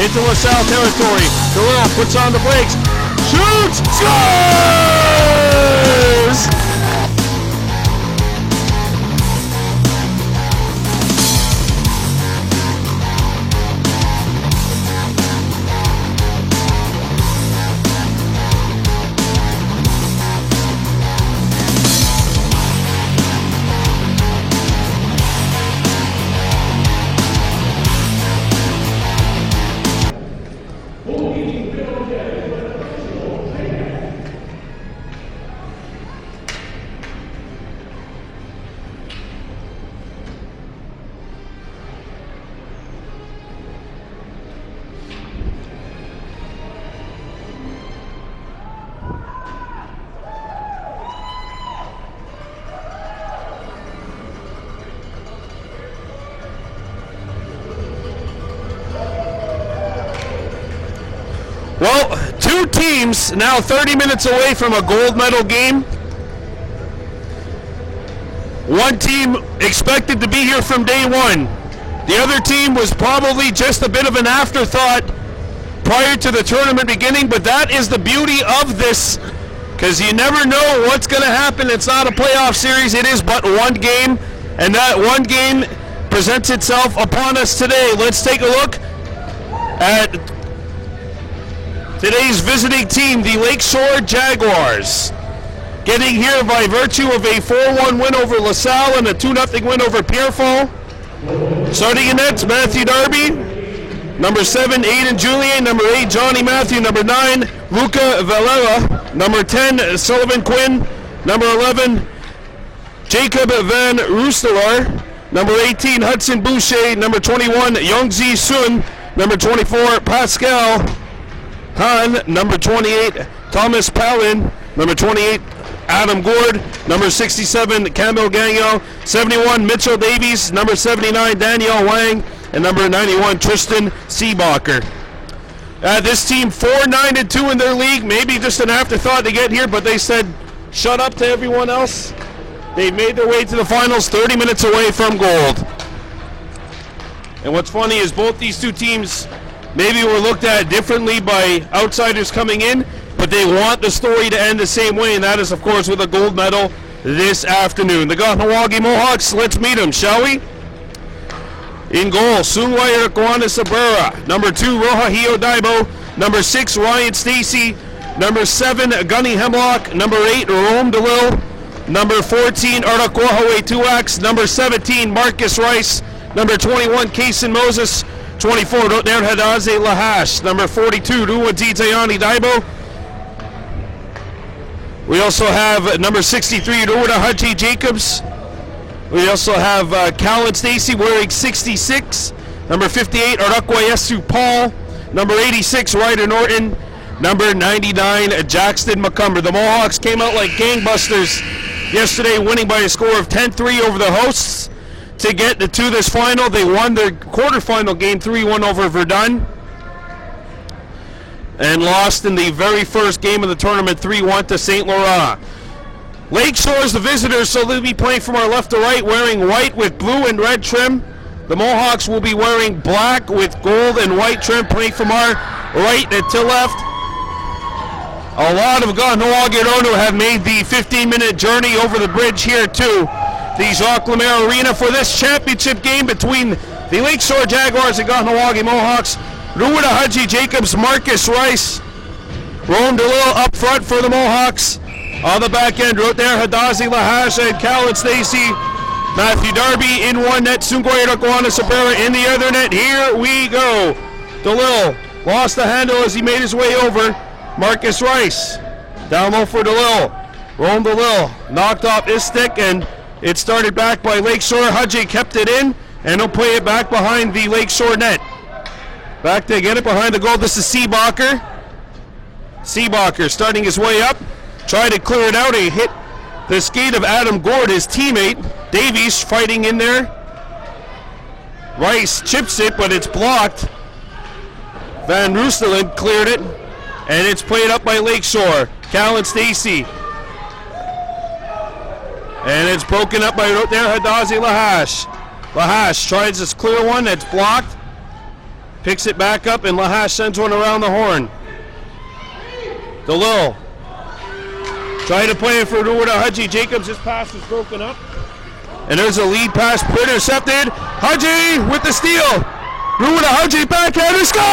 into LaSalle territory. DeLille puts on the brakes, shoots, scores! Well, two teams now 30 minutes away from a gold medal game. One team expected to be here from day one. The other team was probably just a bit of an afterthought prior to the tournament beginning, but that is the beauty of this, because you never know what's going to happen. It's not a playoff series, it is but one game, and that one game presents itself upon us today. Let's take a look at today's visiting team, the Lakeshore Jaguars, getting here by virtue of a 4-1 win over LaSalle and a 2-0 win over Pierrefall. Starting in nets, Matthew Darby. Number 7, Aiden Julien. Number 8, Johnny Matthew. Number 9, Luca Valera. Number 10, Sullivan Quinn. Number 11, Jacob Van Roostelar. Number 18, Hudson Boucher. Number 21, Youngzi Sun. Number 24, Pascal Han. Number 28, Thomas Palin. Number 28, Adam Gord. Number 67, Camille Gagnon. 71, Mitchell Davies. Number 79, Danielle Wang. And number 91, Tristan Seebacher. This team 4-9-2 in their league. Maybe just an afterthought to get here, but they said shut up to everyone else. They made their way to the finals, 30 minutes away from gold. And what's funny is both these two teams maybe were looked at differently by outsiders coming in, but they want the story to end the same way, and that is, of course, with a gold medal this afternoon. The Kahnawake Mohawks, let's meet them, shall we? In goal, Sungwai Rakwana Sabura. Number 2, Roja Hio Daibo. Number 6, Ryan Stacy. Number 7, Gunny Hemlock. Number 8, Rome DeLille. Number 14, Arakwahaway Tuax. Number 17, Marcus Rice. Number 21, Kason Moses. 24, Rotner Hadaze Lahash. Number 42, Ruwa Titayani Daibo. We also have number 63, Ruwa Haji Jacobs. We also have Callan Stacy wearing 66. Number 58, Arakwa Yesu Paul. Number 86, Ryder Norton. Number 99, Jackson McCumber. The Mohawks came out like gangbusters yesterday, winning by a score of 10-3 over the hosts to get to this final. They won their quarterfinal game 3-1 over Verdun and lost in the very first game of the tournament 3-1 to St. Laurent. Lakeshore is the visitors, so they'll be playing from our left to right, wearing white with blue and red trim. The Mohawks will be wearing black with gold and white trim, playing from our right to left. A lot of Kahnawake have made the 15-minute journey over the bridge here to the Jacques Lemaire Arena for this championship game between the Lakeshore Jaguars and Kahnawake Mohawks. Ruwida Haji Jacobs, Marcus Rice, Rome DeLille up front for the Mohawks. On the back end, Rotner Hadazi Lahash and Callan Stacy. Matthew Darby in one net, Sungwai Rakwana Sabera in the other net. Here we go. DeLille lost the handle as he made his way over. Marcus Rice down low for DeLille. Rome DeLille knocked off his stick, and it started back by Lakeshore. Haji kept it in, and he'll play it back behind the Lakeshore net. Back to get it behind the goal. This is Seebacher. Seebacher starting his way up. Tried to clear it out. He hit the skate of Adam Gord, his teammate. Davies fighting in there. Rice chips it, but it's blocked. Van Roosteland cleared it, and it's played up by Lakeshore. Callan Stacy. And it's broken up by Rotner Hadazi Lahash. Lahash tries this clear one, that's blocked. Picks it back up, and Lahash sends one around the horn. DeLille trying to play it for Ruda Haji. Jacobs, his pass is broken up. And there's a lead pass intercepted. Haji with the steal. Ruda Haji backhand and score!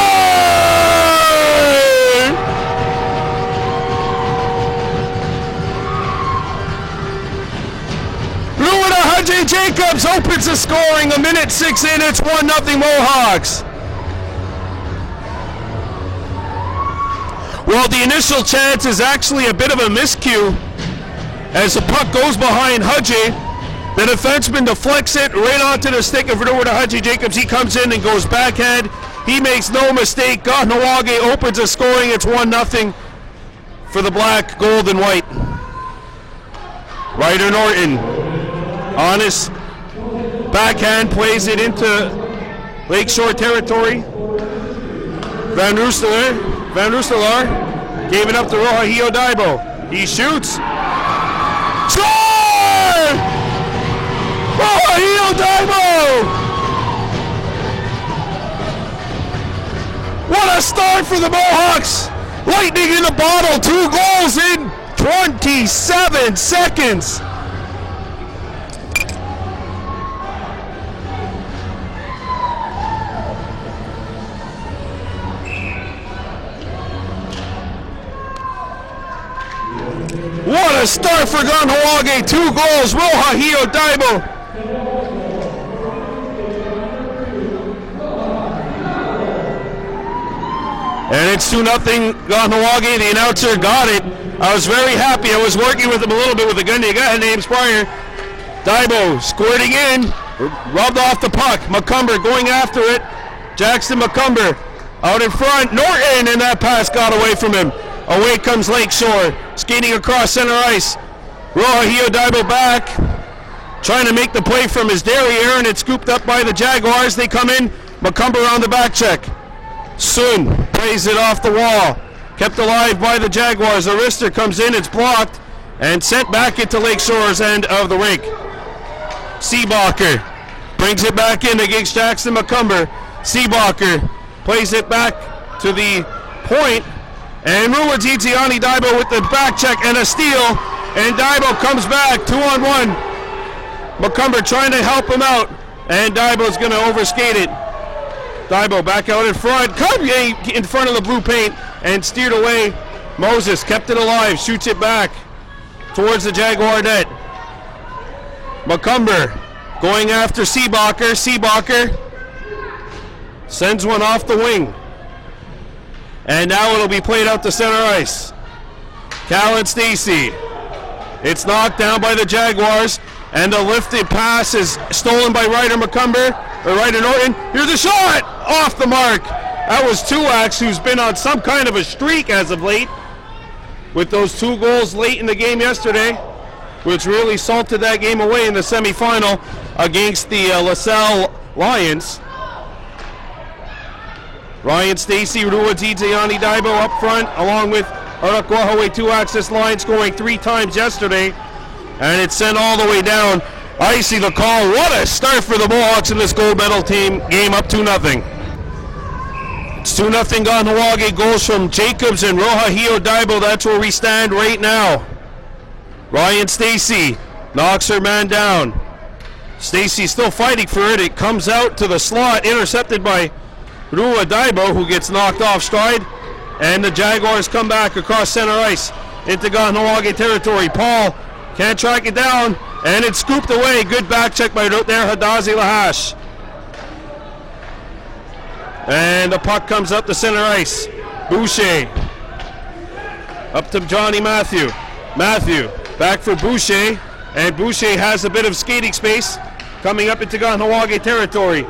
Ruda Haji Jacobs opens the scoring. A minute 6 in, it's 1-0 Mohawks. Well, the initial chance is actually a bit of a miscue as the puck goes behind Haji. The defenseman deflects it right onto the stick of Ruda Haji Jacobs. He comes in and goes backhand. He makes no mistake. Kahnawake opens the scoring. It's 1-0 for the black, gold, and white. Ryder Norton on his backhand plays it into Lakeshore territory. Van Roostelaar gave it up to Rohahio Daibo. He shoots. Score! Rohahio Daibo! What a start for the Mohawks! Lightning in the bottle, 2 goals in 27 seconds. What a start for Kahnawake, 2 goals, Rohahio Daibo. And it's 2-0 Kahnawake. The announcer got it. I was very happy. I was working with him a little bit with the gun guy named Sprier. Daibo squirting in, rubbed off the puck. McCumber going after it. Jackson McCumber out in front. Norton, and that pass got away from him. Away comes Lakeshore, skating across center ice. Rohahio Daibo back, trying to make the play from his derriere, and it's scooped up by the Jaguars. They come in, McCumber on the back check. Sun plays it off the wall, kept alive by the Jaguars. Arister comes in, it's blocked, and sent back into Lakeshore's end of the rink. Seebacher brings it back in against Jackson McCumber. Seebacher plays it back to the point, and Ruwadzidziani Daibo with the back check and a steal, and Daibo comes back 2-on-1. McCumber trying to help him out, and Daibo's going to overskate it. Daibo back out in front, Cartier in front of the blue paint, and steered away. Moses kept it alive, shoots it back towards the Jaguar net. McCumber going after Seebacher. Seebacher sends one off the wing. And now it'll be played out to center ice. Callan Stacey. It's knocked down by the Jaguars, and the lifted pass is stolen by Ryder Norton. Here's a shot! Off the mark. That was Tuax, who's been on some kind of a streak as of late, with those 2 goals late in the game yesterday, which really salted that game away in the semifinal against the LaSalle Lions. Ryan Stacey, Ruwadzidziani Daibo up front, along with Arakwahaway Tuax's line, scoring 3 times yesterday, and it's sent all the way down. I see the call. What a start for the Mohawks in this gold medal team game, up 2-0. It's 2-0 Kahnawake. Goals from Jacobs and Rohahio Daibo. That's where we stand right now. Ryan Stacey knocks her man down. Stacey still fighting for it. It comes out to the slot, intercepted by Rua Daibo, who gets knocked off stride, and the Jaguars come back across center ice into Kahnawake territory. Paul can't track it down, and it's scooped away. Good back check by there Hadazi Lahash. And the puck comes up to center ice. Boucher up to Johnny Matthew. Matthew back for Boucher, and Boucher has a bit of skating space coming up into Kahnawake territory.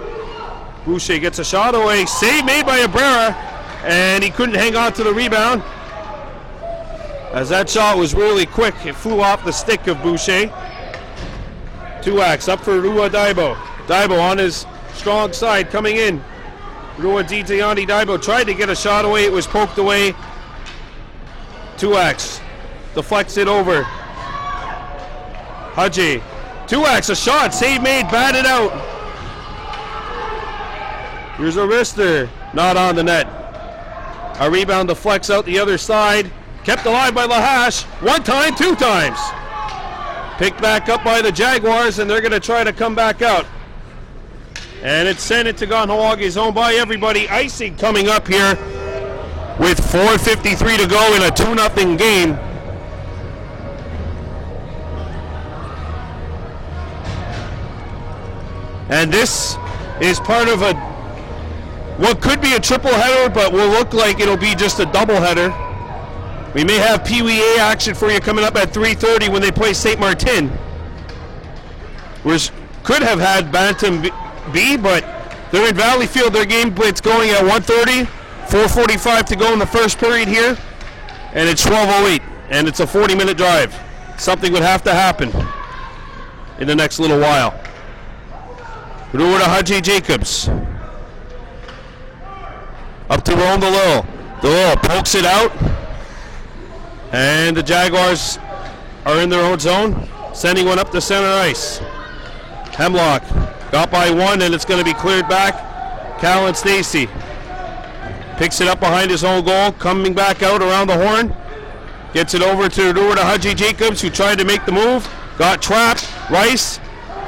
Boucher gets a shot away. Save made by Abrera, and he couldn't hang on to the rebound, as that shot was really quick. It flew off the stick of Boucher. Tuax up for Rua Daibo. Daibo on his strong side coming in. Ruwadzidziani Daibo tried to get a shot away. It was poked away. Tuax deflects it over. Haji. Tuax, a shot. Save made. Batted out. Here's Arister. not on the net. A rebound deflects out the other side. Kept alive by Lahash. 1 time, 2 times. Picked back up by the Jaguars, and they're going to try to come back out. And it's sent into Kahnawake zone by everybody. Icing coming up here with 4:53 to go in a 2-0 game. And this is part of what could be a triple header, but will look like it'll be just a double header. We may have Pee Wee A action for you coming up at 3:30 when they play St. Martin. We could have had Bantam B, but they're in Valleyfield. Their game blitz going at 1:30. 4:45 to go in the first period here, and it's 12:08, and it's a 40-minute drive. Something would have to happen in the next little while. Ruwa to Haji Jacobs. Up to Rome DeLille. DeLille pokes it out. And the Jaguars are in their own zone, sending one up the center ice. Hemlock got by 1, and it's going to be cleared back. Callan Stacy picks it up behind his own goal, coming back out around the horn. Gets it over to Ruwa to Haji Jacobs, who tried to make the move. Got trapped. Rice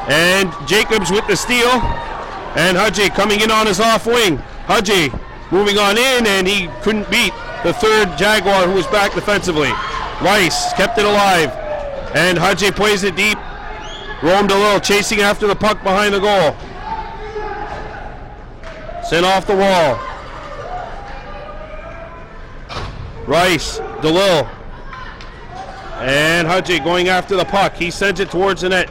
and Jacobs with the steal. And Haji coming in on his off wing. Haji moving on in, and he couldn't beat the third Jaguar who was back defensively. Rice kept it alive, and Haji plays it deep. Rome DeLille chasing after the puck behind the goal. Sent off the wall. Rice, DeLille, and Haji going after the puck. He sends it towards the net.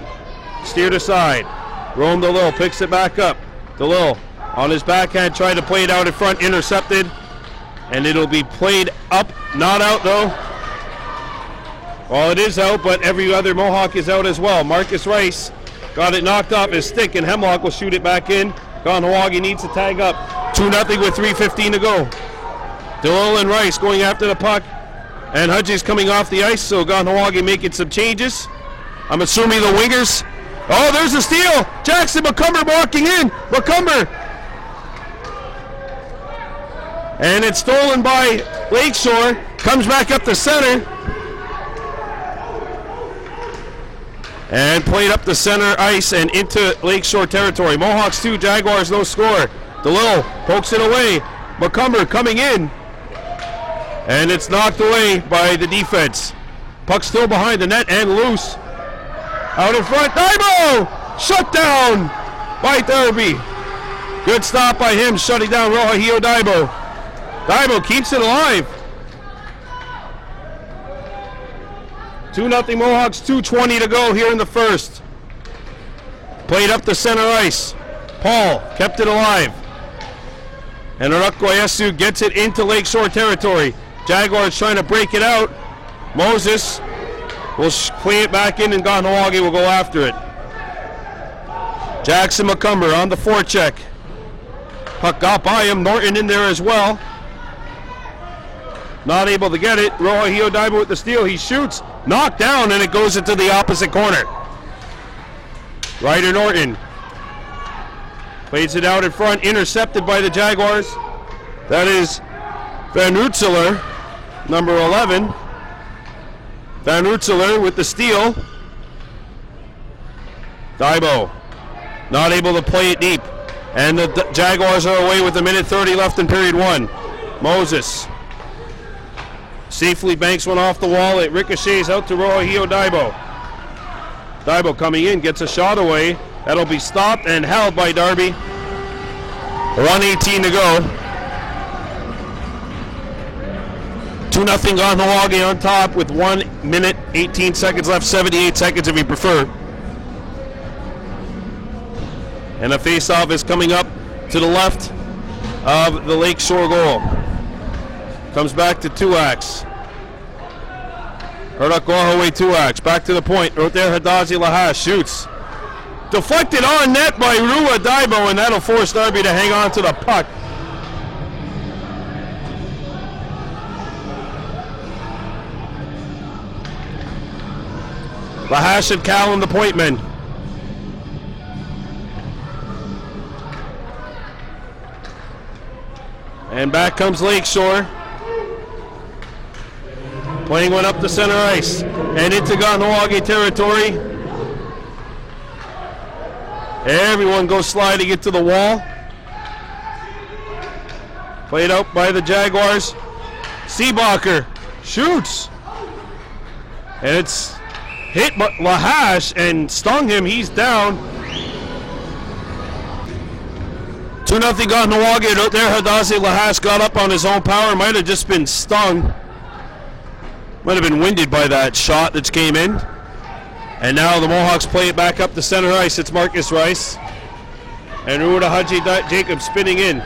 Steered aside. Rome DeLille picks it back up. DeLille on his backhand, tried to play it out in front, intercepted. And it'll be played up, not out though. Well, it is out, but every other Mohawk is out as well. Marcus Rice got it knocked off his stick, and Hemlock will shoot it back in. Kahnawake needs to tag up. 2-0 with 3:15 to go. DeLille and Rice going after the puck. And Haji's coming off the ice, so Kahnawake making some changes. I'm assuming the wingers. Oh, there's a steal. Jackson McCumber walking in. McCumber. And it's stolen by Lakeshore. Comes back up the center. And played up the center ice and into Lakeshore territory. Mohawks 2, Jaguars no score. DeLille pokes it away. McCumber coming in. And it's knocked away by the defense. Puck still behind the net and loose. Out in front. Daibo! Shut down by Derby. Good stop by him, shutting down Rohahio Daibo. Daibo keeps it alive. 2-0 Mohawks, 2:20 to go here in the first. Played up the center ice. Paul kept it alive. And Arakwayasu gets it into Lakeshore territory. Jaguars trying to break it out. Moses will play it back in, and Kahnawake will go after it. Jackson McCumber on the forecheck. Puck got by him. Norton in there as well. Not able to get it. Rohahio Daibo with the steal. He shoots. Knocked down, and it goes into the opposite corner. Ryder Norton plays it out in front. Intercepted by the Jaguars. That is Van Rutzeler, number 11. Van Rutzeler with the steal. Daibo not able to play it deep. And the Jaguars are away with 1:30 left in period 1. Moses safely banks one off the wall. It ricochets out to Rohahio Daibo. Daibo coming in, gets a shot away. That'll be stopped and held by Darby. 1:18 to go. 2-0 Kahnawake on top with 1 minute, 18 seconds left, 78 seconds if you prefer. And a face-off is coming up to the left of the Lakeshore goal. Comes back to Tuax. Herduk-Wahaway Tuax. Back to the point. Right there, Hadazi Lahash shoots. Deflected on net by Ruwa Daibo, and that'll force Darby to hang on to the puck. Lahash and Callum, the point men. And back comes Lakeshore. Playing one up the center ice. And into Kahnawake territory. Everyone goes sliding into the wall. Played out by the Jaguars. Seebacher shoots. And it's hit Lahash and stung him. He's down. 2-0 Kahnawake out there. Hadase Lahash got up on his own power. Might have just been stung. Might have been winded by that shot that came in. And now the Mohawks play it back up the center ice. It's Marcus Rice. And Ruahadji Jacobs spinning in.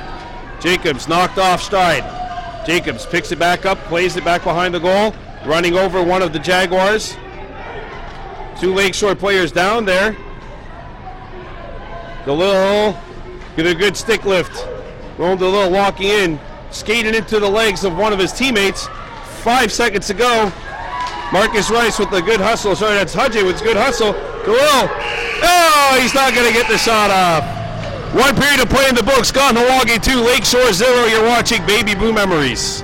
Jacobs knocked off stride. Jacobs picks it back up, plays it back behind the goal, running over one of the Jaguars. 2 Lakeshore players down there. DeLille get a good stick lift. Rolled DeLille walking in, skating into the legs of one of his teammates. 5 seconds to go. Marcus Rice with the good hustle. Sorry, that's Hadji with good hustle. DeLille. Oh, he's not going to get the shot off. 1 period of play in the books. Kahnawake 2, Lakeshore 0. You're watching Baby Blue Memories.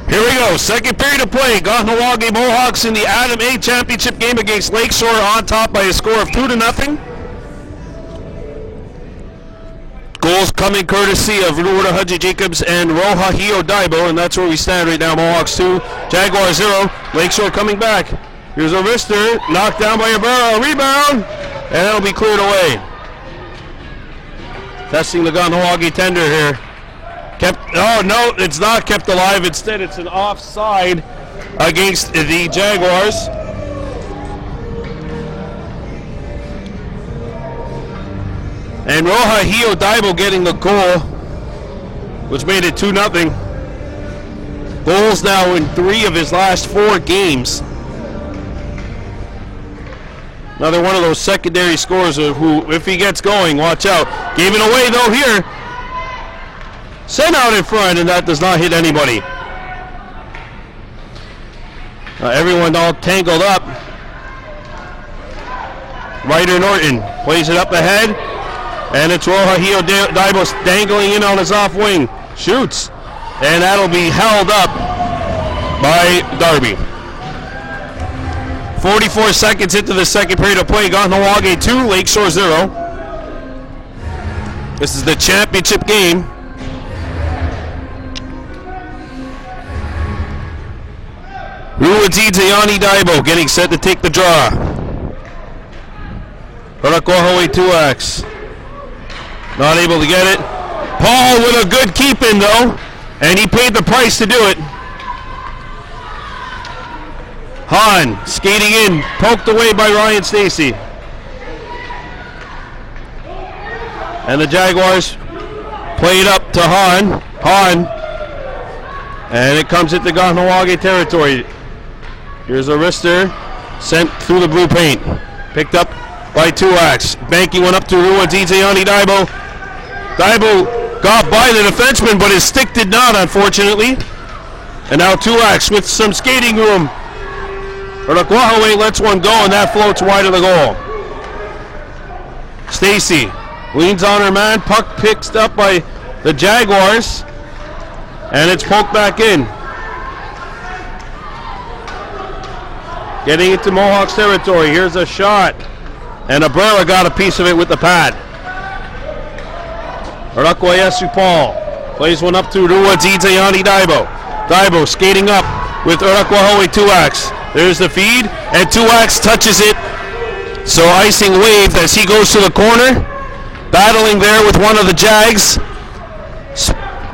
Here we go. Second period of play. Kahnawake Mohawks in the Adam A Championship game against Lakeshore on top by a score of 2-0. Goals coming courtesy of Ruahadji Jacobs and Rohahio Daibo, and that's where we stand right now. Mohawks 2, Jaguars 0. Lakeshore coming back. Here's a wrister, knocked down by a rebound, and that'll be cleared away. Testing the Kahnawake tender here. Oh no, it's not kept alive. Instead, it's an offside against the Jaguars. And Rohahio Daibo getting the goal, which made it 2-0. Goals now in 3 of his last 4 games. Another one of those secondary scorers who, if he gets going, watch out. Gave it away though here. Sent out in front, and that does not hit anybody. Everyone all tangled up. Ryder Norton plays it up ahead. And it's Rohahio Daibo dangling in on his off wing. Shoots. And that'll be held up by Darby. 44 seconds into the second period of play. Kahnawake 2, Lakeshore 0. This is the championship game. Ruahadji Daibo getting set to take the draw. Parakohawe 2X. Not able to get it. Paul with a good keep in though, and he paid the price to do it. Hahn skating in, poked away by Ryan Stacy. And the Jaguars play it up to Hahn. And it comes into Kahnawake territory. Here's a wrister sent through the blue paint. Picked up by 2X. Banking one up to Ruahadji Daibo. Daibo got by the defenseman, but his stick did not, unfortunately. And now 2X with some skating room. Parakohawe lets one go, and that floats wide of the goal. Stacy leans on her man. Puck picked up by the Jaguars. And it's poked back in. Getting into Mohawks territory. Here's a shot. And Abrera got a piece of it with the pad. Rakwayesu Paul plays one up to Ruahadji Daibo. Daibo skating up with Urakwahoe 2X. There's the feed, and 2X touches it. So icing waved as he goes to the corner. Battling there with one of the Jags.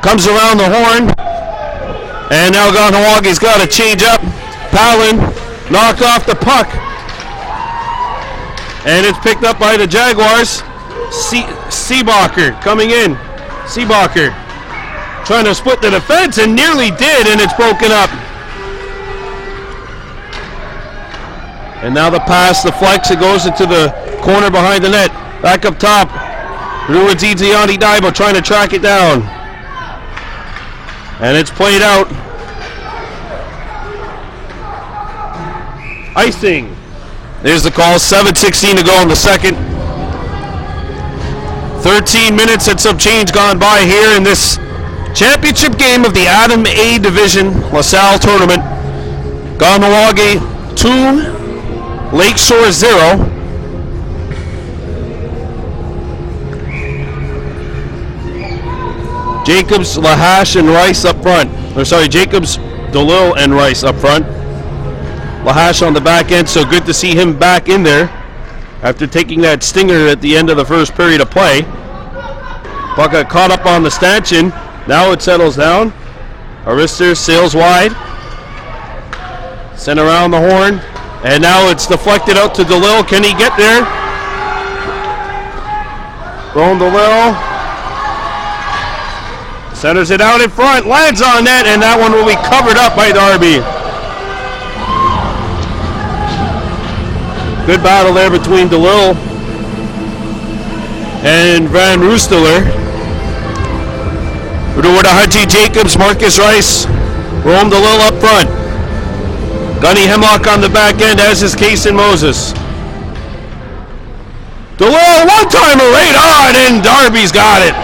Comes around the horn. And now Kahnawake's got to change up. Palin knocked off the puck. And it's picked up by the Jaguars. Seebacher coming in. Seebacher trying to split the defense and nearly did, and it's broken up. And now the pass, the flex, it goes into the corner behind the net. Back up top. Ruahadji Daibo trying to track it down. And it's played out. icing. There's the call. 7:16 to go in the second. 13 minutes and some change gone by here in this championship game of the Adam A Division LaSalle tournament. Kahnawake 2, Lakeshore 0. Jacobs, Lahash, and Rice up front. Jacobs, DeLille, and Rice up front. Lahash on the back end, so good to see him back in there after taking that stinger at the end of the first period of play. Puck got caught up on the stanchion. Now it settles down. Arister sails wide. Sent around the horn. And now it's deflected out to DeLille. Can he get there? Ron DeLille centers it out in front. Lands on net, and that one will be covered up by Darby. Good battle there between DeLille and Van Roosteler. We're doing a Haji Jacobs, Marcus Rice, Rome DeLille up front. Gunny Hemlock on the back end, as is Kason Moses. DeLille, one-timer right on, and Darby's got it.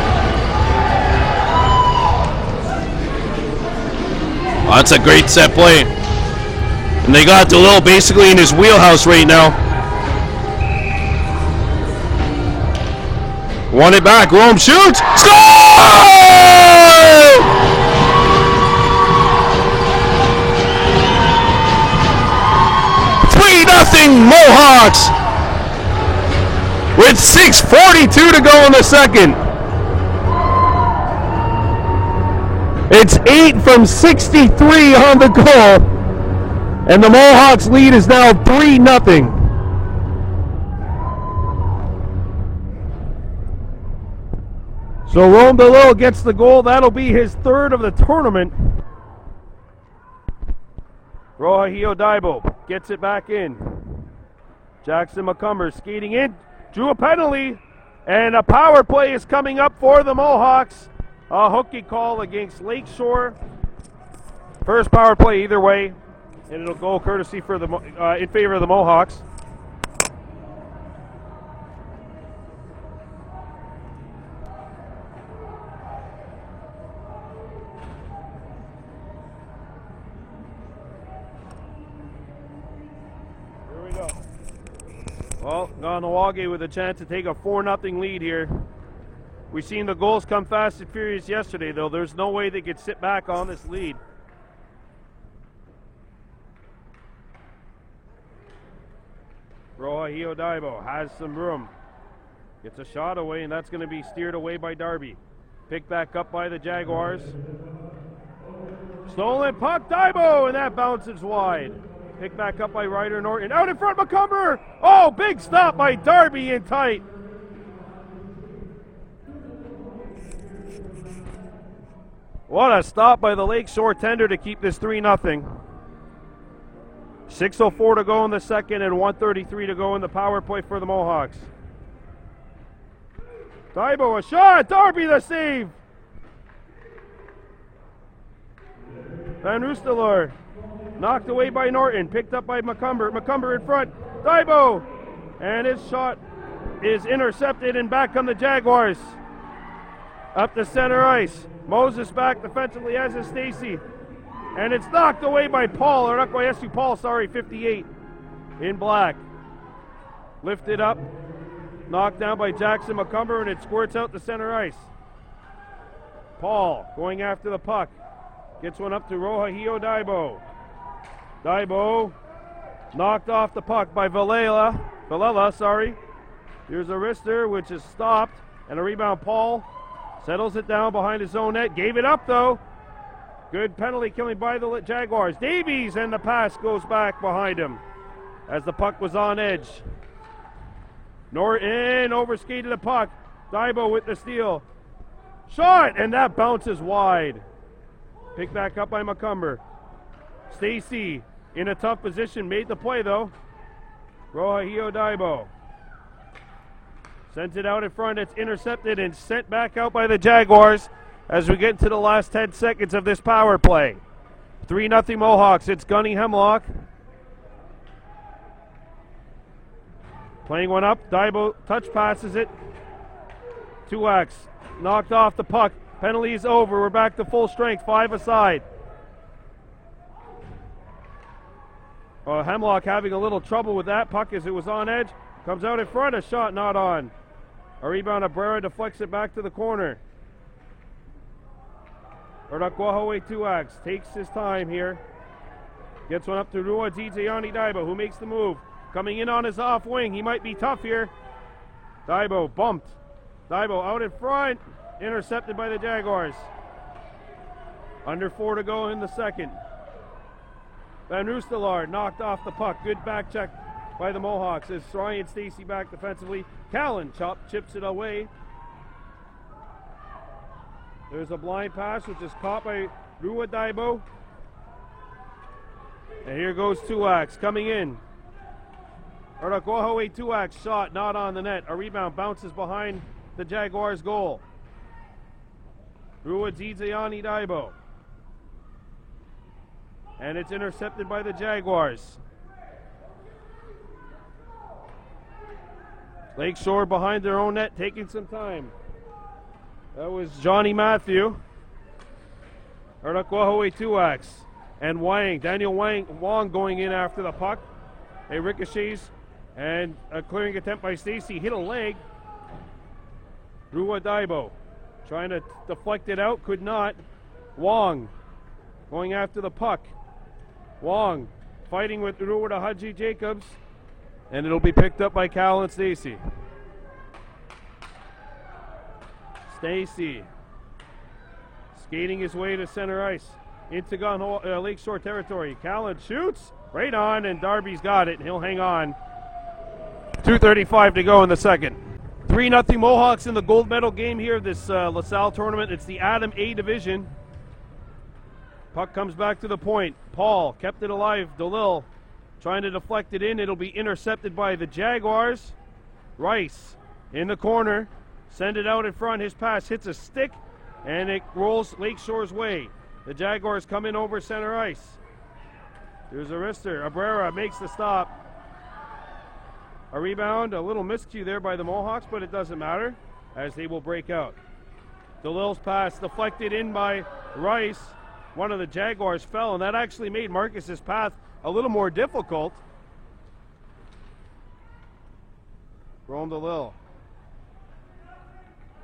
Oh, that's a great set play. And they got DeLille basically in his wheelhouse right now. Won it back, Rome shoots, score! 3-0 Mohawks with 6:42 to go in the second. It's 8 from 63 on the goal, and the Mohawks lead is now 3-0. So Rome DeLille gets the goal. That'll be his third of the tournament. Rohahio Daibo gets it back in. Jackson McCumber skating in, drew a penalty, and a power play is coming up for the Mohawks. A hooky call against Lakeshore. First power play either way, and it'll go courtesy for the in favor of the Mohawks. Here we go. Well, Kahnawake with a chance to take a 4-0 lead here. We've seen the goals come fast and furious yesterday, though. There's no way they could sit back on this lead. Rohahio Daibo has some room. Gets a shot away, and that's going to be steered away by Darby. Picked back up by the Jaguars. Stolen puck, Daibo, and that bounces wide. Picked back up by Ryder Norton. Out in front, McCumber! Oh, big stop by Darby in tight. What a stop by the Lakeshore tender to keep this 3-0. 6:04 to go in the second and 1:33 to go in the power play for the Mohawks. Daibo, a shot! Darby the save! Van Roosteler knocked away by Norton, picked up by McCumber. McCumber in front, Daibo! And his shot is intercepted, and back come the Jaguars. Up the center ice. Moses back defensively, as is Stacy. And it's knocked away by Paul, or not by SU Paul, sorry, 58 in black. Lifted up, knocked down by Jackson McCumber, and it squirts out the center ice. Paul going after the puck. Gets one up to Rohahio Daibo. Daibo knocked off the puck by Valela, sorry. Here's a wrister, which is stopped, and a rebound. Paul settles it down behind his own net. Gave it up, though. Good penalty killing by the Jaguars. Davies, and the pass goes back behind him as the puck was on edge. Norton overskated the puck. Daibo with the steal. Shot, and that bounces wide. Picked back up by McCumber. Stacy in a tough position. Made the play, though. Rohahio Daibo sends it out in front. It's intercepted and sent back out by the Jaguars as we get into the last 10 seconds of this power play. 3-0 Mohawks. It's Gunny Hemlock. Playing one up. Daibo touch passes it. Tuax knocked off the puck. Penalty is over. We're back to full strength. 5 aside. Hemlock having a little trouble with that puck as it was on edge. Comes out in front. A shot not on. A rebound. Abrera deflects it back to the corner. Erdakwahawe Tuax takes his time here. Gets one up to Rua Yanni Daibo, who makes the move. Coming in on his off wing. He might be tough here. Daibo bumped. Daibo out in front. Intercepted by the Jaguars. Under 4 to go in the second. Van Roostelard knocked off the puck. Good back check by the Mohawks as Ryan Stacey back defensively. Callan chips it away. There's a blind pass which is caught by Rua Daibo. And here goes Tuax coming in. Erdakwahawe Tuax shot not on the net. A rebound bounces behind the Jaguars' goal. Rua Yanni Daibo. And it's intercepted by the Jaguars. Lakeshore behind their own net, taking some time. That was Johnny Matthew. Erdakwahawe Tuax. And Wang, Daniel Wong going in after the puck. A ricochets and a clearing attempt by Stacey. Hit a leg. Rua Daibo trying to deflect it out, could not. Wong going after the puck. Wong fighting with Rua Haji Jacobs. And it'll be picked up by Callan Stacey. Stacey skating his way to center ice into Lakeshore territory. Callan shoots right on, and Darby's got it, and he'll hang on. 2:35 to go in the second. 3-0 Mohawks in the gold medal game here of this LaSalle tournament. It's the Adam A division. Puck comes back to the point. Paul kept it alive. DeLille trying to deflect it in. It'll be intercepted by the Jaguars. Rice in the corner. Send it out in front. His pass hits a stick, and it rolls Lakeshore's way. The Jaguars come in over center ice. There's a wrister. Abrera makes the stop. A rebound, a little miscue there by the Mohawks, but it doesn't matter as they will break out. DeLille's pass deflected in by Rice. One of the Jaguars fell, and that actually made Marcus's path a little more difficult. Rome DeLille.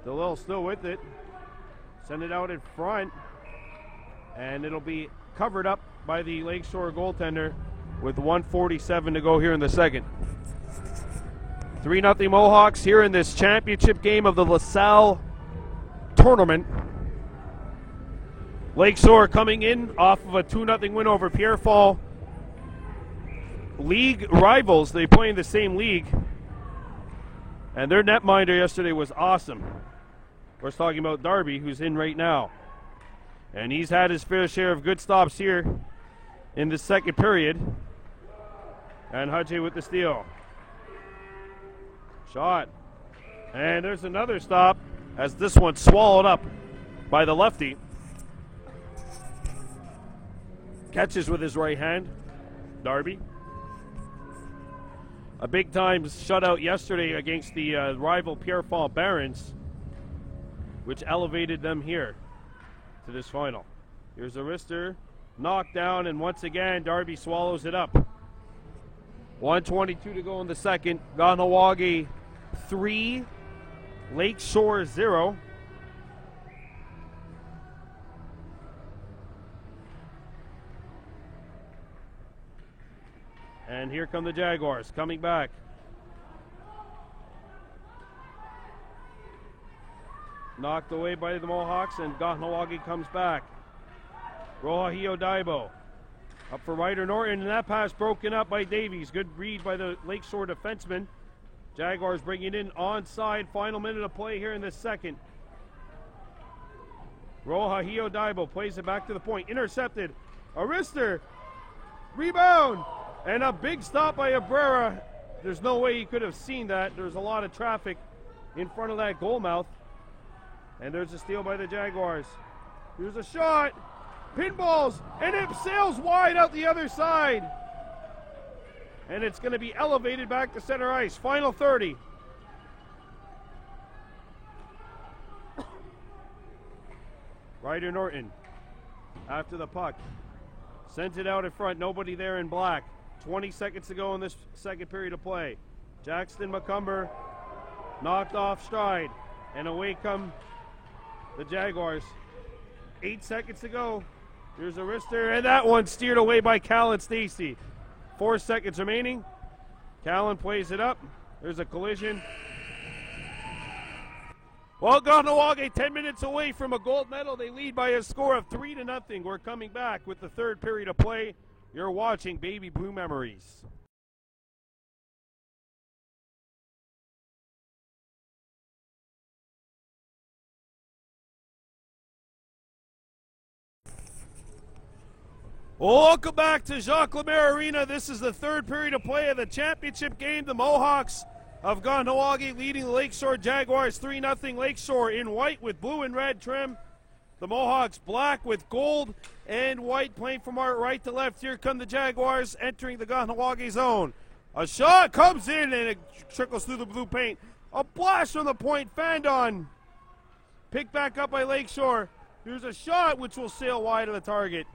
DeLille still with it. Send it out in front. And it'll be covered up by the Lakeshore goaltender with 1:47 to go here in the second. 3-0 Mohawks here in this championship game of the LaSalle tournament. Lakeshore coming in off of a 2-0 win over Pierre Fall. League rivals, they play in the same league. And their netminder yesterday was awesome. We're talking about Darby, who's in right now. And he's had his fair share of good stops here in the second period. And Haji with the steal. Shot. And there's another stop as this one's swallowed up by the lefty. Catches with his right hand, Darby. A big-time shutout yesterday against the rival Pierre Fall Barons, which elevated them here to this final. Here's a wrister, knocked down, and once again, Darby swallows it up. 1:22 to go in the second. Kahnawake 3, Lakeshore 0. And here come the Jaguars coming back. Knocked away by the Mohawks, and Kahnawake comes back. Rohahio Daibo up for Ryder Norton, and that pass broken up by Davies. Good read by the Lakeshore defenseman. Jaguars bringing it in onside. Final minute of play here in this second. Rohahio Daibo plays it back to the point. Intercepted. A wrister. Rebound. And a big stop by Abrera. There's no way he could have seen that. There's a lot of traffic in front of that goal mouth. And there's a steal by the Jaguars. Here's a shot. Pinballs. And it sails wide out the other side. and it's going to be elevated back to center ice. Final 30. Ryder Norton after the puck. Sends it out in front. Nobody there in black. 20 seconds to go in this second period of play. Jackson McCumber knocked off stride. And away come the Jaguars. 8 seconds to go. Here's a wrister. And that one steered away by Callan Stacey. 4 seconds remaining. Callan plays it up. There's a collision. Well, Kahnawake 10 minutes away from a gold medal. They lead by a score of 3-0. We're coming back with the third period of play. You're watching Baby Blue Memories. Welcome back to Jacques Lemaire Arena. This is the third period of play of the championship game. The Mohawks of Kahnawake leading the Lakeshore Jaguars 3-0. Lakeshore in white with blue and red trim. The Mohawks black with gold and white, playing from our right to left. Here come the Jaguars entering the Kahnawake zone. A shot comes in and it trickles through the blue paint. A blast from the point. Fandon picked back up by Lakeshore. Here's a shot which will sail wide of the target.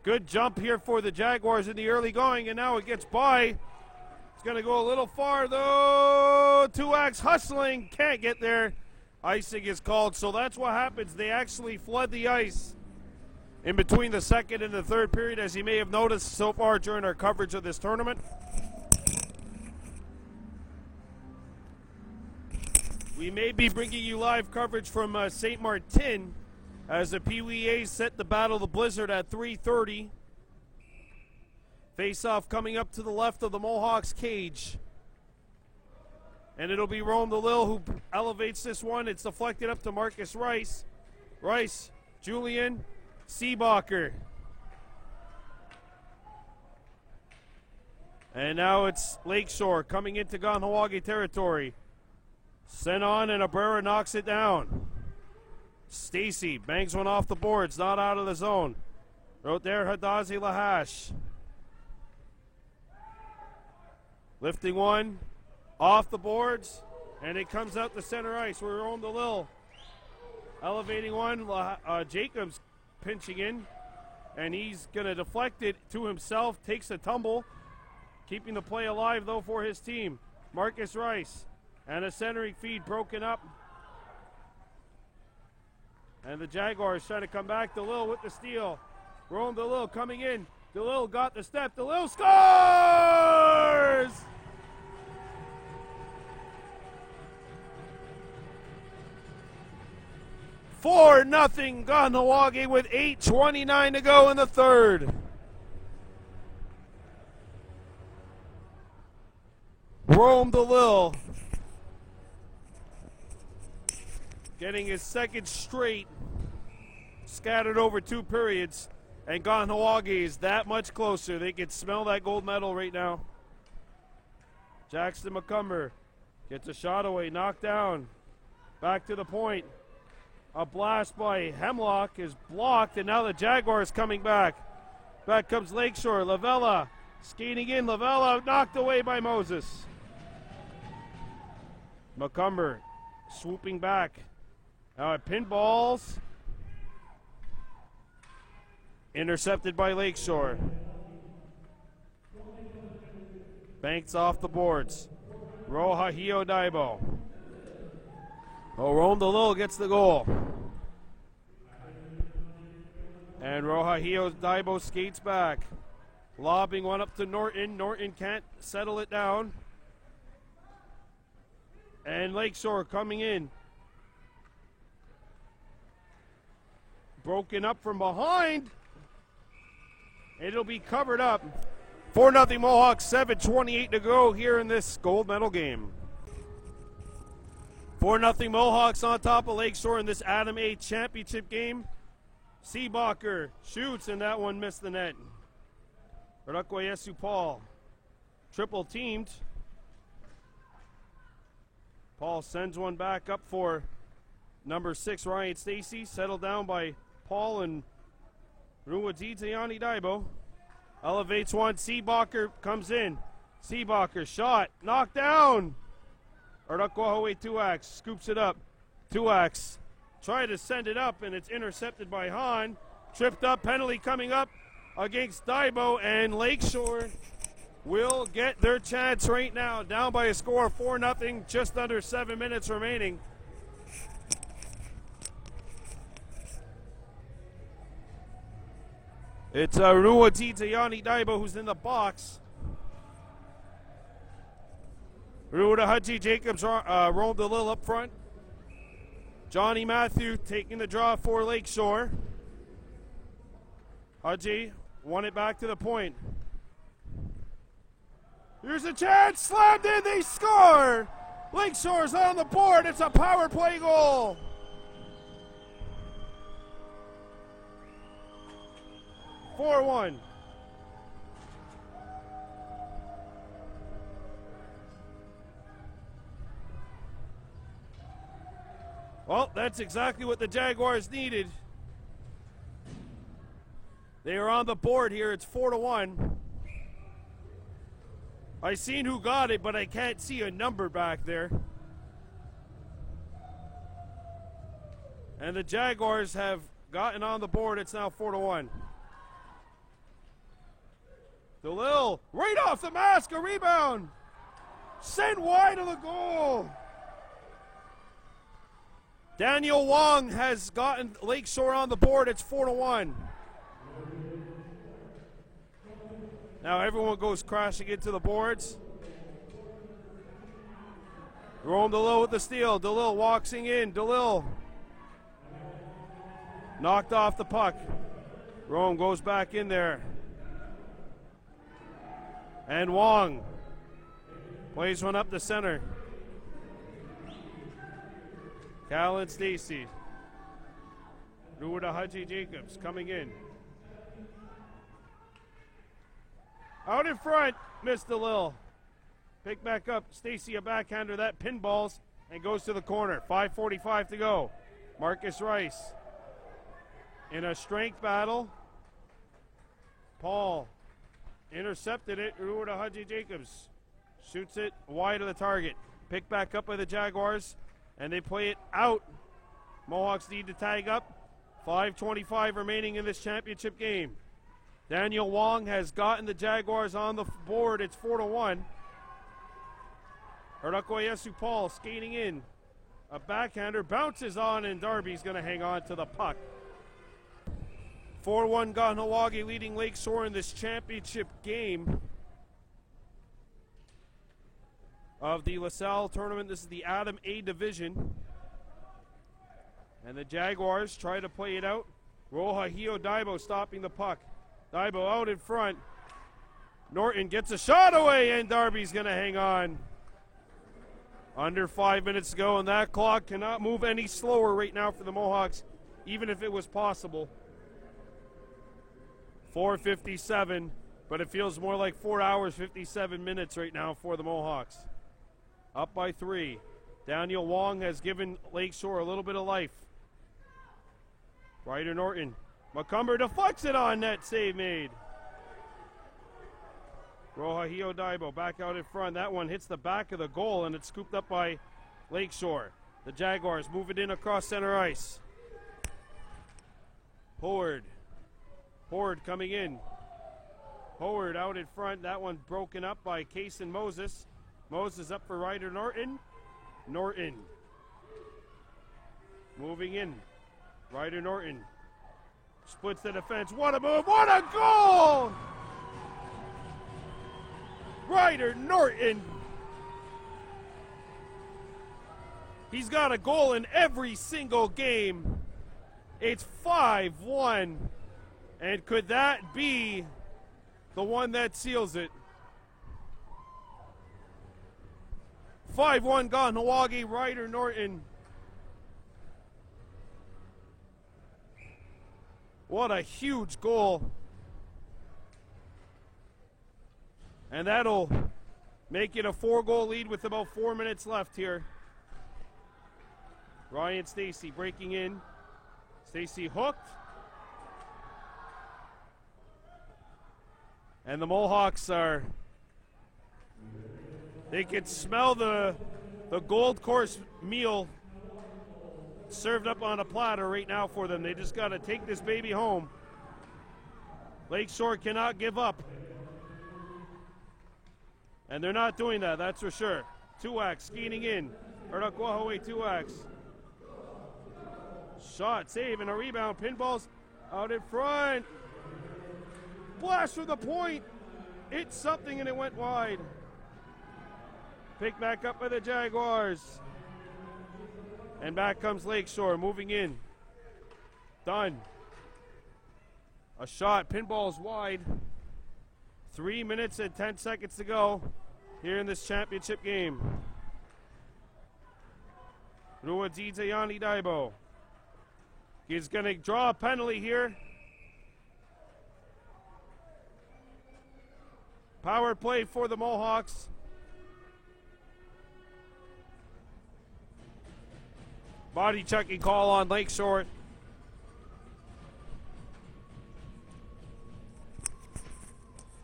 Good jump here for the Jaguars in the early going, and now it gets by. It's going to go a little far, though. Tuax hustling, can't get there. Icing is called, so that's what happens. They actually flood the ice in between the second and the third period, as you may have noticed so far during our coverage of this tournament. We may be bringing you live coverage from St. Martin as the Pee Wee A's set to battle the Blizzard at 3:30. Face-off coming up to the left of the Mohawks cage. And it'll be Rome DeLille who elevates this one. It's deflected up to Marcus Rice. Rice, Julian, Seebacher. And now it's Lakeshore coming into Kahnawake territory. Sent on and Abrera knocks it down. Stacey bangs one off the boards, not out of the zone. Out there, Hadazi Lahash. Lifting one off the boards, and it comes out to center ice. We're on the Lil. Elevating one, Jacobs pinching in, and he's going to deflect it to himself, takes a tumble, keeping the play alive, though, for his team. Marcus Rice, and a centering feed broken up. And the Jaguars trying to come back. DeLille with the steal. Rome DeLille coming in. DeLille got the step. DeLille scores! For nothing, Kahnawake with 8:29 to go in the third. Rome DeLille getting his second straight, scattered over 2 periods, and Kahnawake is that much closer. They can smell that gold medal right now. Jackson McCumber gets a shot away, knocked down, back to the point. A blast by Hemlock is blocked, and now the Jaguars coming back. Back comes Lakeshore. Lavella skating in. Lavella knocked away by Moses. McCumber swooping back. Pinballs. Intercepted by Lakeshore. Banks off the boards. Roja Hio Daibo. Rome DeLille gets the goal. And Roja Hio Daibo skates back. Lobbing one up to Norton. Norton can't settle it down. And Lakeshore coming in. Broken up from behind. It'll be covered up. 4-0 Mohawks, 7:28 to go here in this gold medal game. 4-0 Mohawks on top of Lakeshore in this Adam A championship game. Seebacher shoots, and that one missed the net. Radakwayesu Paul triple teamed. Paul sends one back up for number 6, Ryan Stacey. Settled down by Paul and Ruwadzi Tayani Daibo. Elevates one. Seebacher comes in. Seebacher shot. Knocked down. Ardukwahoe Tuax scoops it up. Tuax tried to send it up, and it's intercepted by Hahn. Tripped up. Penalty coming up against Daibo, and Lakeshore will get their chance right now. Down by a score of 4-0. Just under 7 minutes remaining. It's Ruatita Yanni Daibo who's in the box. Ruda Haji Jacobs rolled a little up front. Johnny Matthew taking the draw for Lakeshore. Haji won it back to the point. Here's a chance, slammed in, they score! Lakeshore's on the board, it's a power play goal. (4-1). Well, that's exactly what the Jaguars needed. They are on the board here. It's 4-1. I seen who got it, but I can't see a number back there. And the Jaguars have gotten on the board. It's now 4-1. DeLille, right off the mask, a rebound. Sent wide of the goal. Daniel Wong has gotten Lakeshore on the board. It's 4-1. Now everyone goes crashing into the boards. Jerome DeLille with the steal. DeLille walking in. DeLille knocked off the puck. Jerome goes back in there. And Wong plays one up the center. Callan Stacy. Ruda Haji Jacobs coming in. Out in front, missed the Lil. Pick back up. Stacy a backhander that pinballs and goes to the corner. 5:45 to go. Marcus Rice in a strength battle. Paul intercepted it. Ruda Haji Jacobs shoots it wide of the target. Picked back up by the Jaguars, and they play it out. Mohawks need to tag up. 5:25 remaining in this championship game. Daniel Wong has gotten the Jaguars on the board. It's 4-1. Ardukwayesu Paul skating in. A backhander bounces on, and Darby's going to hang on to the puck. 4-1 Kahnawake leading Lakeshore in this championship game of the LaSalle tournament. This is the Adam A division. And the Jaguars try to play it out. Rohahio Daibo stopping the puck. Daibo out in front. Norton gets a shot away, and Darby's going to hang on. Under 5 minutes to go, and that clock cannot move any slower right now for the Mohawks, even if it was possible. 4:57, but it feels more like 4 hours, 57 minutes right now for the Mohawks. Up by 3. Daniel Wong has given Lakeshore a little bit of life. Ryder Norton. McCumber deflects it on net. Save made. Rohahio Daibo back out in front. That one hits the back of the goal, and it's scooped up by Lakeshore. The Jaguars move it in across center ice. Howard coming in. Howard out in front. That one broken up by Kaysen Moses. Moses up for Ryder Norton. Norton moving in. Ryder Norton splits the defense. What a move. What a goal! Ryder Norton. He's got a goal in every single game. It's 5-1. And could that be the one that seals it? 5-1 Kahnawake, Ryder Norton. What a huge goal. And that'll make it a 4-goal lead with about 4 minutes left here. Ryan Stacy breaking in. Stacy hooked. And the Mohawks they can smell the gold course meal served up on a platter right now for them. They just got to take this baby home. Lakeshore cannot give up. And they're not doing that, that's for sure. Tuak skating in. Erdakwahaway Tuak. Shot, save, and a rebound. Pinballs out in front. Blast from the point. It's something and it went wide. Picked back up by the Jaguars. And back comes Lakeshore, moving in. Done. A shot, pinball's wide. 3 minutes and 10 seconds to go here in this championship game. Ruadidze Yanni Daibo. He's going to draw a penalty here. Power play for the Mohawks. Body checking call on Lakeshore.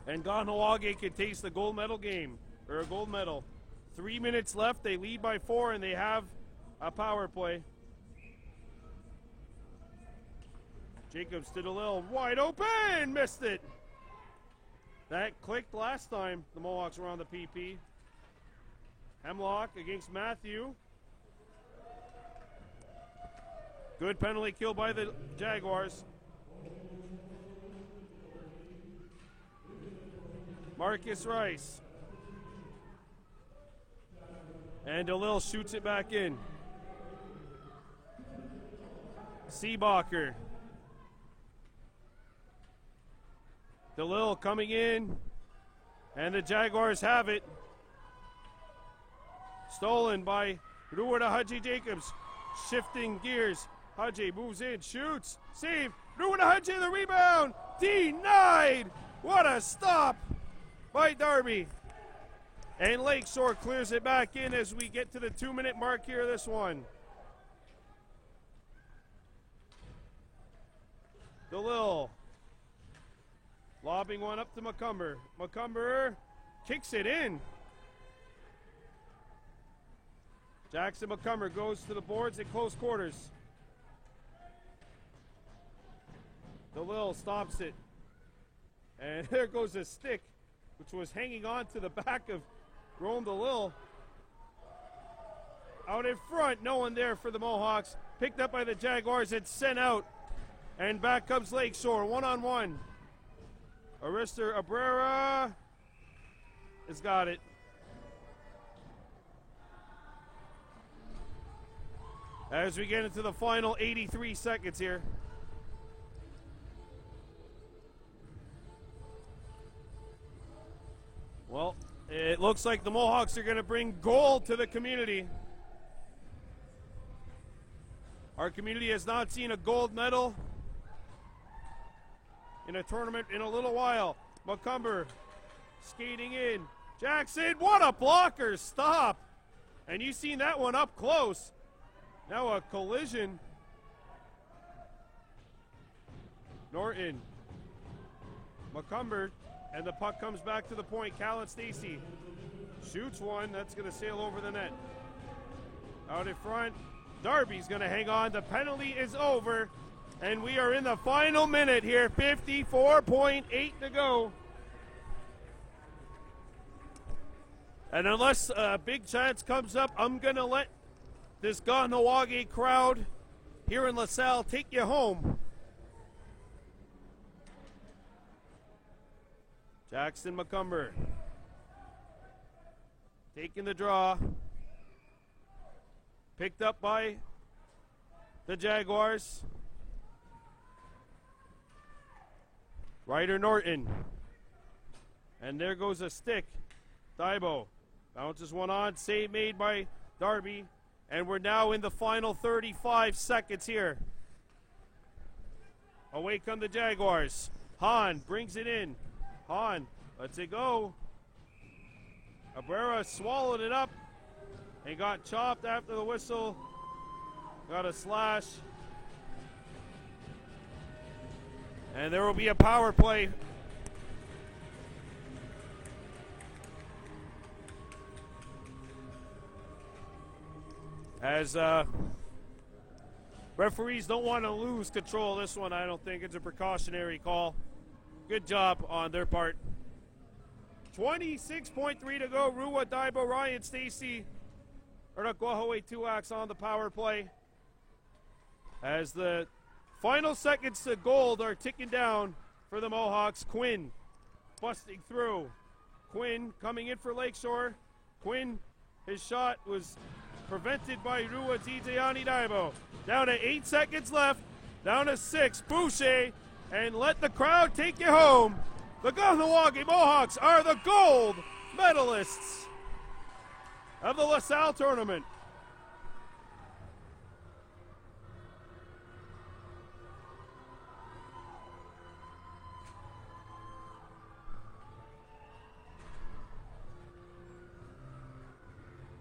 And Kahnawake can taste the gold medal game, or a gold medal. 3 minutes left, they lead by 4, and they have a power play. Jacobs did a little wide open, missed it. That clicked last time the Mohawks were on the PP. Hemlock against Matthew. Good penalty kill by the Jaguars. Marcus Rice. And DeLille shoots it back in. Seebacher. DeLille coming in. And the Jaguars have it. Stolen by Ruada Haji Jacobs. Shifting gears. Haji moves in, shoots, save. Ruada Haji the rebound. Denied. What a stop by Darby. And Lakeshore clears it back in as we get to the 2-minute mark here of this one. DeLille lobbing one up to McCumber. McCumber kicks it in. Jackson McCumber goes to the boards at close quarters. DeLille stops it. And there goes a stick, which was hanging on to the back of Rome DeLille. Out in front, no one there for the Mohawks. Picked up by the Jaguars and sent out. And back comes Lakeshore, one-on-one. Arister Abrera has got it. As we get into the final 83 seconds here. Well, it looks like the Mohawks are going to bring gold to the community. Our community has not seen a gold medal in a tournament in a little while. McCumber skating in. Jackson, what a blocker, stop. And you've seen that one up close. Now a collision. Norton. McCumber, and the puck comes back to the point. Callan Stacy shoots one. That's going to sail over the net. Out in front. Darby's going to hang on. The penalty is over. And we are in the final minute here. 54.8 to go. And unless a big chance comes up, I'm going to let this Kahnawake crowd here in LaSalle take you home. Jackson McCumber taking the draw. Picked up by the Jaguars. Ryder Norton. And there goes a stick. Daibo bounces one on. Save made by Darby. And we're now in the final 35 seconds here. Away come the Jaguars. Hahn brings it in. Hahn lets it go. Abrera swallowed it up and got chopped after the whistle. Got a slash. And there will be a power play As referees don't want to lose control of this one. I don't think it's a precautionary call. Good job on their part. 26.3 to go. Rua, Daibo, Ryan, Stacy, Guahaway Tuax on the power play. As the final seconds to gold are ticking down for the Mohawks. Quinn busting through. Quinn coming in for Lakeshore. Quinn, his shot was prevented by Rua Tijani Daibo. Down to 8 seconds left. Down to 6. Boucher. And let the crowd take you home. The Kahnawake Mohawks are the gold medalists of the LaSalle tournament.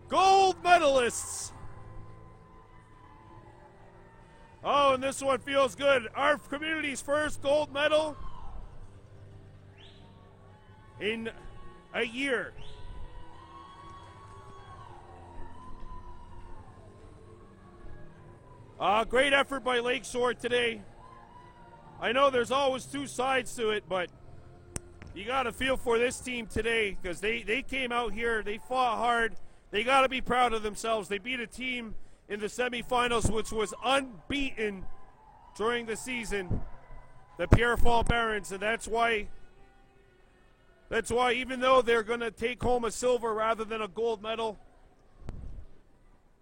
Gold medalists. Oh, and this one feels good. Our community's first gold medal in a year. Great effort by Lakeshore today. I know there's always two sides to it, but you got to feel for this team today because they came out here, they fought hard. They got to be proud of themselves. They beat a team in the semifinals which was unbeaten during the season, the Pierre Fall Barons, and that's why even though they're going to take home a silver rather than a gold medal,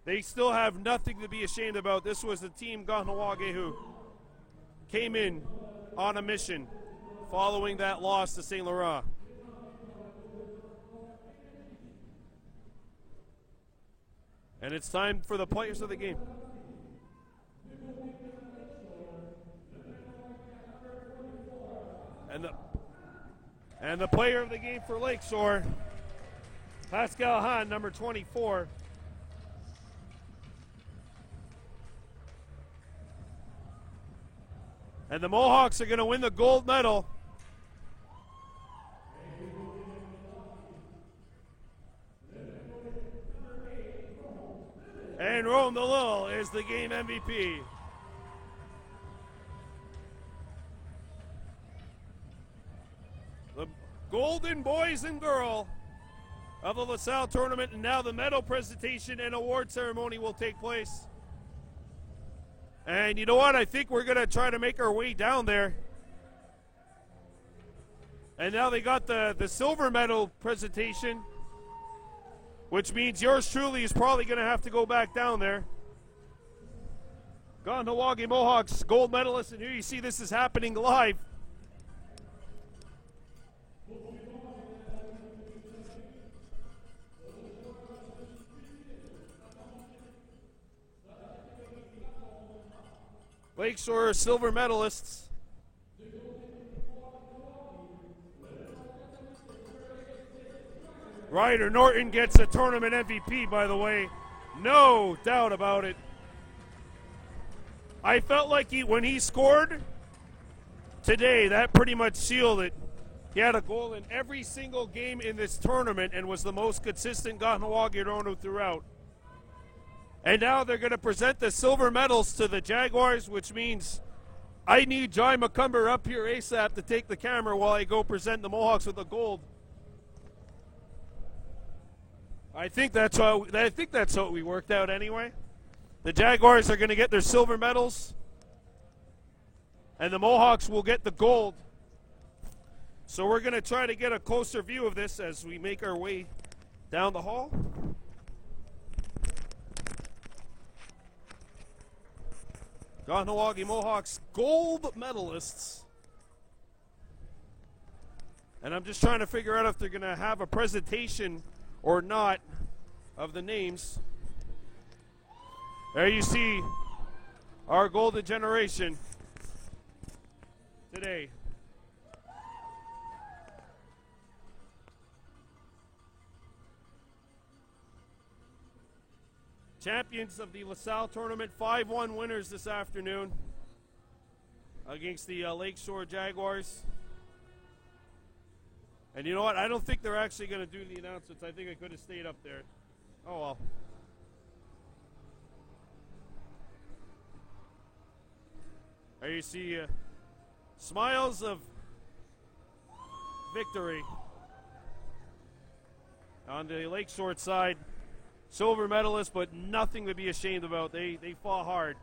they still have nothing to be ashamed about. This was the team Kahnawake who came in on a mission following that loss to St. Laurent. And it's time for the players of the game. And the player of the game for Lakeshore, Pascal Hahn, number 24. And the Mohawks are going to win the gold medal. And Rome DeLille is the game MVP. The golden boys and girl of the LaSalle tournament, and now the medal presentation and award ceremony will take place. And you know what? I think we're going to try to make our way down there. And now they got the silver medal presentation, which means yours truly is probably going to have to go back down there. Kahnawake Mohawks gold medalist, and here you see this is happening live. Lakeshore silver medalists. Ryder Norton gets the tournament MVP, by the way. No doubt about it. I felt like when he scored today, that pretty much sealed it. He had a goal in every single game in this tournament and was the most consistent Kahnawake Rono throughout. And now they're going to present the silver medals to the Jaguars, which means I need Jai McCumber up here ASAP to take the camera while I go present the Mohawks with the gold. I think that's how we worked out anyway. The Jaguars are going to get their silver medals, and the Mohawks will get the gold. So we're going to try to get a closer view of this as we make our way down the hall. Kahnawake Mohawks gold medalists. And I'm just trying to figure out if they're going to have a presentation or not of the names. There you see our golden generation today. Champions of the LaSalle tournament, 5-1 winners this afternoon against the Lakeshore Jaguars. And you know what? I don't think they're actually going to do the announcements. I think I could have stayed up there. Oh well. There you see smiles of victory. On the Lakeshore side, silver medalists, but nothing to be ashamed about. They fought hard.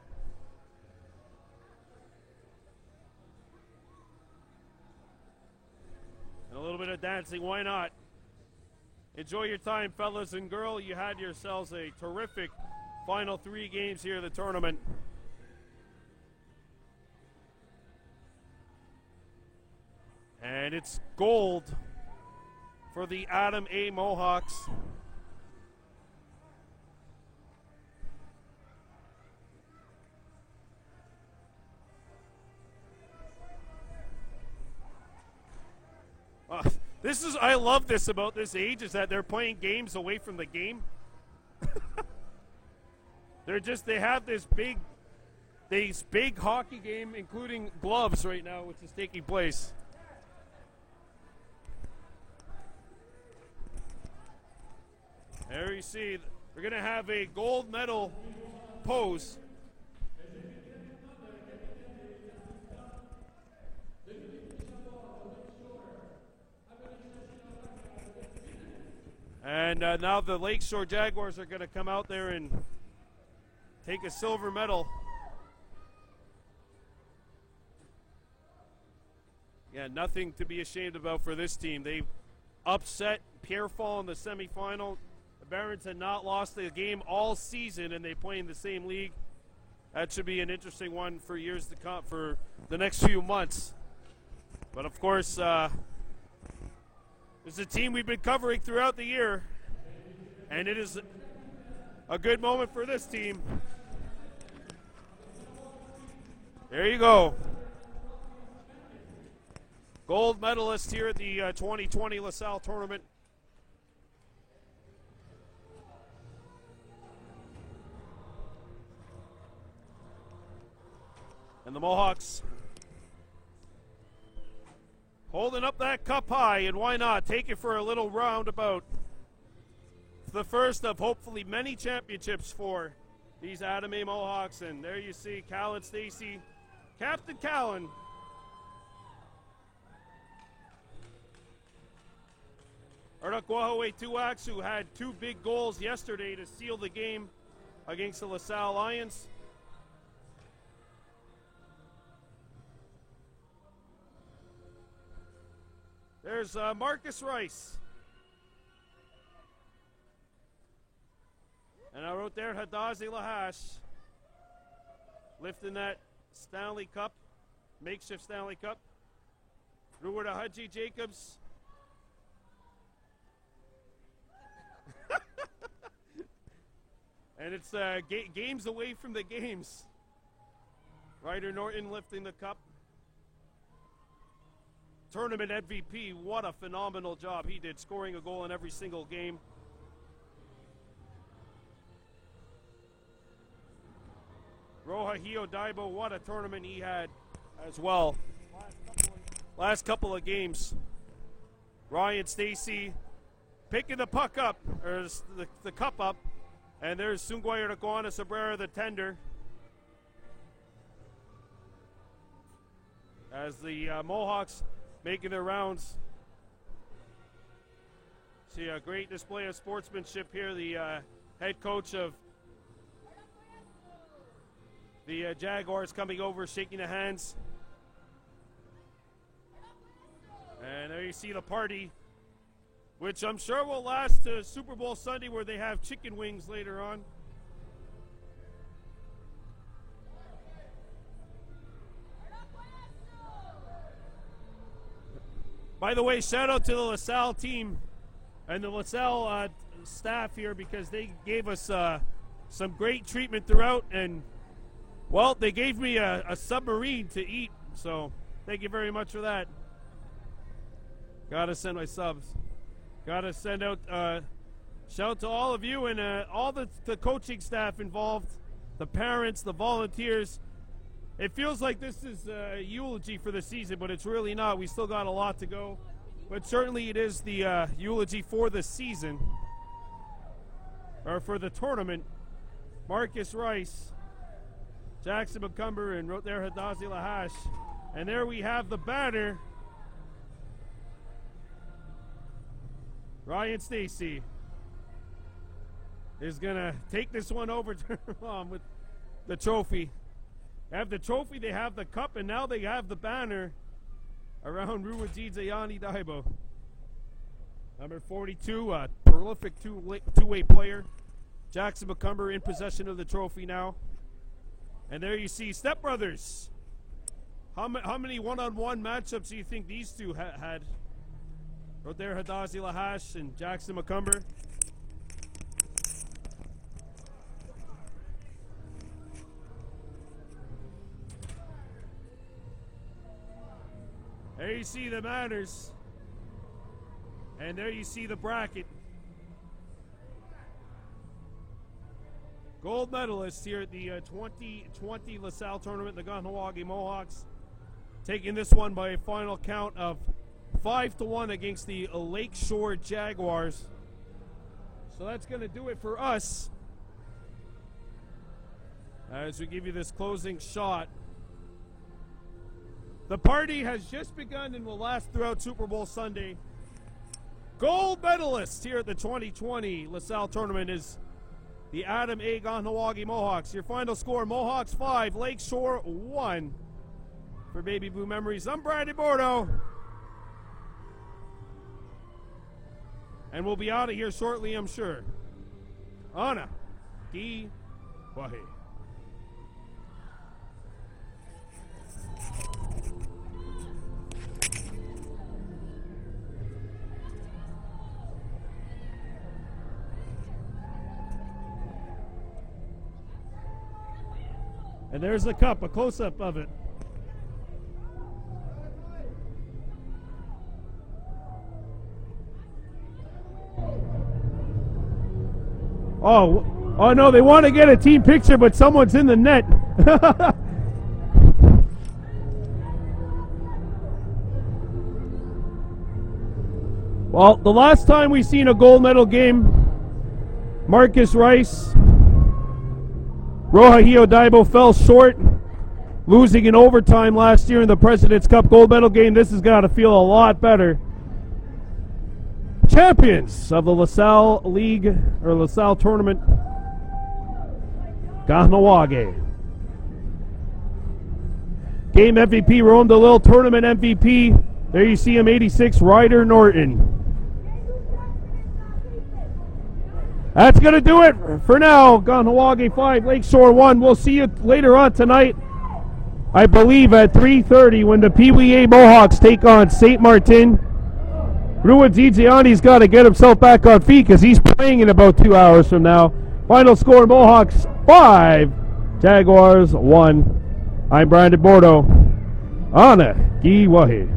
And a little bit of dancing, why not? Enjoy your time, fellas and girl. You had yourselves a terrific final 3 games here of the tournament. And it's gold for the Adam A. Mohawks. I love this about this age, is that they're playing games away from the game. They have this big hockey game, including gloves right now, which is taking place. There you see, we're going to have a gold medal pose. And now the Lakeshore Jaguars are going to come out there and take a silver medal. Yeah, nothing to be ashamed about for this team. They upset Pierrefall in the semifinal. The Barons had not lost a game all season, and they play in the same league. That should be an interesting one for years to come, for the next few months. But of course, it's a team we've been covering throughout the year, and it is a good moment for this team. There you go. Gold medalist here at the 2020 LaSalle tournament. And the Mohawks holding up that cup high, and why not? Take it for a little roundabout. The first of hopefully many championships for these Adam A. Mohawks. And there you see Callan Stacey, Captain Callan. Ardakwahaway Tuax, who had 2 big goals yesterday to seal the game against the LaSalle Lions. There's Marcus Rice. And I wrote there Hadazi Lahash lifting that Stanley Cup, makeshift Stanley Cup. Ruwarda Haji Jacobs. And it's games away from the games. Ryder Norton lifting the cup. Tournament MVP, what a phenomenal job he did, scoring a goal in every single game. Rohahio Daibo, what a tournament he had as well. Last couple of games. Ryan Stacey picking the puck up, or the cup up, and there's Sungwai Raguana Sabrera, the tender. As the Mohawks making their rounds. See a great display of sportsmanship here. The head coach of the Jaguars coming over, shaking the hands. And there you see the party, which I'm sure will last to Super Bowl Sunday, where they have chicken wings later on. By the way, shout out to the LaSalle team and the LaSalle staff here, because they gave us some great treatment throughout, and well, they gave me a submarine to eat, so thank you very much for that. Gotta send my subs. Gotta send out shout out to all of you and all the coaching staff involved, the parents, the volunteers. It feels like this is a eulogy for the season, but it's really not. We still got a lot to go. But certainly it is the eulogy for the season, or for the tournament. Marcus Rice Jackson McCumber and Rotair Hadazi Lahash. And there we have the banner. Ryan Stacy is going to take this one over to her mom with the trophy. They have the trophy, they have the cup, and now they have the banner around Ruwadzi Daibo. Number 42, a prolific two-way player. Jackson McCumber in possession of the trophy now. And there you see stepbrothers. How many one-on-one matchups do you think these two had? Rotair Hadazi Lahash and Jackson McCumber. There you see the manners. And there you see the bracket. Gold medalists here at the 2020 LaSalle tournament, the Kahnawake Mohawks, taking this one by a final count of 5-1 against the Lakeshore Jaguars. So that's going to do it for us as we give you this closing shot. The party has just begun and will last throughout Super Bowl Sunday. Gold medalist here at the 2020 LaSalle tournament is the Adam A. Kahnawake Mohawks. Your final score, Mohawks 5, Lakeshore 1. For Baby Blue Memories, I'm Brandon Bordeaux. And we'll be out of here shortly, I'm sure. Ana Ki Wahi. And there's the cup, a close-up of it. Oh no, they want to get a team picture, but someone's in the net. Well, the last time we seen a gold medal game, Marcus Rice, Rohahio Daibo fell short, losing in overtime last year in the President's Cup gold medal game. This has got to feel a lot better. Champions of the LaSalle League, or LaSalle Tournament, Kahnawake. Game MVP, Rome DeLille Tournament MVP. There you see him, 86, Ryder Norton. That's going to do it for now. Kahnawake 5, Lakeshore 1. We'll see you later on tonight, I believe at 3:30 when the PWA Mohawks take on St. Martin. Ruwadzi-Ziani's got to get himself back on feet because he's playing in about 2 hours from now. Final score, Mohawks 5, Jaguars 1. I'm Brandon Bordeaux. Ana Ki Wahi.